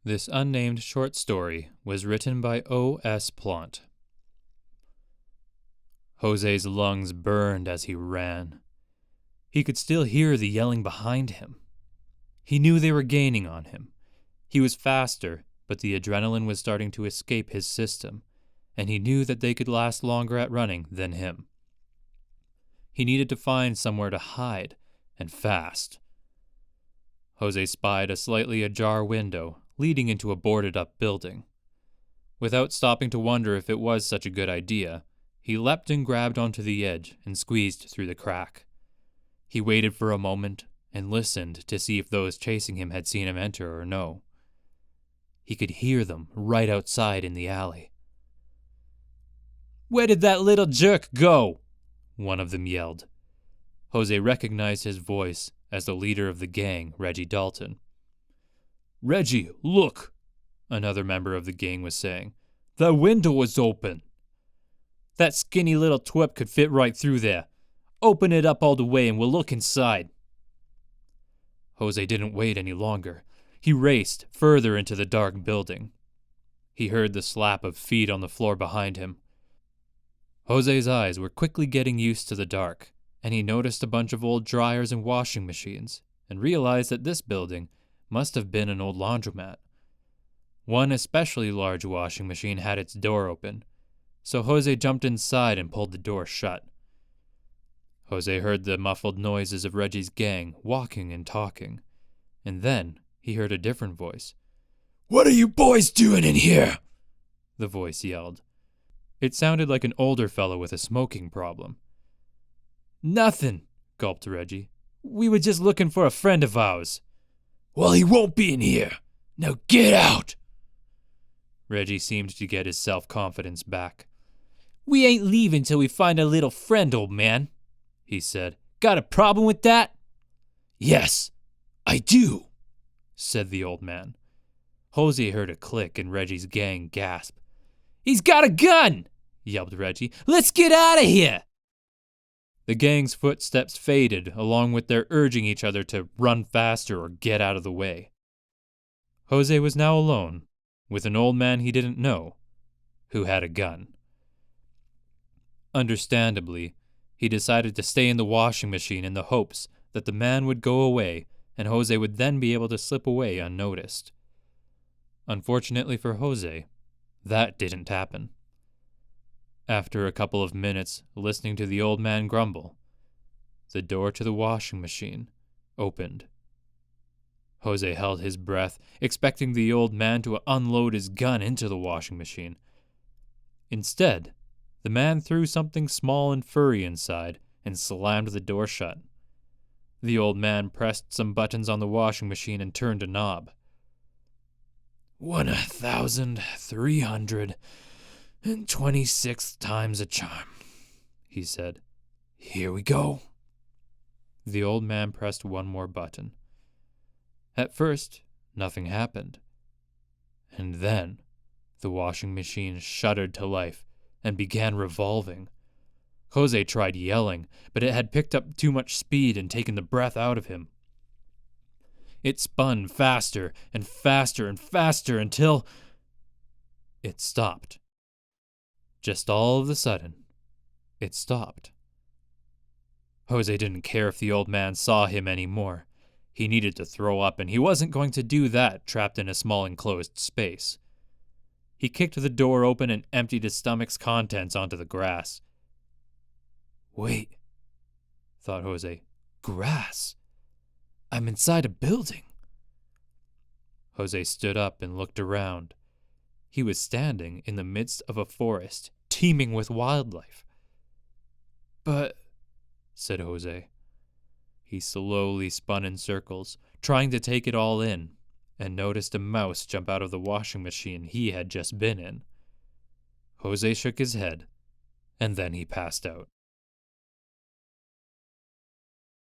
This unnamed short story was written by O.S. Plante. Jose's lungs burned as he ran. He could still hear the yelling behind him. He knew they were gaining on him. He was faster, but the adrenaline was starting to escape his system, and he knew that they could last longer at running than him. He needed to find somewhere to hide, and fast. Jose spied a slightly ajar window leading into a boarded-up building. Without stopping to wonder if it was such a good idea, he leapt and grabbed onto the edge and squeezed through the crack. He waited for a moment and listened to see if those chasing him had seen him enter or no. He could hear them right outside in the alley. "Where did that little jerk go?" one of them yelled. Jose recognized his voice as the leader of the gang, Reggie Dalton. "Reggie, look," another member of the gang was saying. "The window was open." "That skinny little twerp could fit right through there. Open it up all the way and we'll look inside." Jose didn't wait any longer. He raced further into the dark building. He heard the slap of feet on the floor behind him. Jose's eyes were quickly getting used to the dark, and he noticed a bunch of old dryers and washing machines, and realized that this building must have been an old laundromat. One especially large washing machine had its door open, so Jose jumped inside and pulled the door shut. Jose heard the muffled noises of Reggie's gang walking and talking, and then he heard a different voice. "What are you boys doing in here?" the voice yelled. It sounded like an older fellow with a smoking problem. "Nothing," gulped Reggie. "We were just looking for a friend of ours." "Well, he won't be in here. Now get out!" Reggie seemed to get his self-confidence back. "We ain't leaving till we find a little friend, old man," he said. "Got a problem with that?" "Yes, I do," said the old man. Jose heard a click and Reggie's gang gasp. "He's got a gun!" yelped Reggie. "Let's get out of here!" The gang's footsteps faded along with their urging each other to run faster or get out of the way. Jose was now alone with an old man he didn't know who had a gun. Understandably, he decided to stay in the washing machine in the hopes that the man would go away and Jose would then be able to slip away unnoticed. Unfortunately for Jose, that didn't happen. After a couple of minutes listening to the old man grumble, the door to the washing machine opened. Jose held his breath, expecting the old man to unload his gun into the washing machine. Instead, the man threw something small and furry inside and slammed the door shut. The old man pressed some buttons on the washing machine and turned a knob. 1,326 times a charm, he said. "Here we go." The old man pressed one more button. At first, nothing happened. And then, the washing machine shuddered to life and began revolving. Jose tried yelling, but it had picked up too much speed and taken the breath out of him. It spun faster and faster and faster until it stopped. Just all of a sudden, it stopped. Jose didn't care if the old man saw him anymore. He needed to throw up, and he wasn't going to do that trapped in a small enclosed space. He kicked the door open and emptied his stomach's contents onto the grass. "Wait," thought Jose. "Grass? I'm inside a building." Jose stood up and looked around. He was standing in the midst of a forest teeming with wildlife. "But," said Jose. He slowly spun in circles, trying to take it all in, and noticed a mouse jump out of the washing machine he had just been in. Jose shook his head, and then he passed out.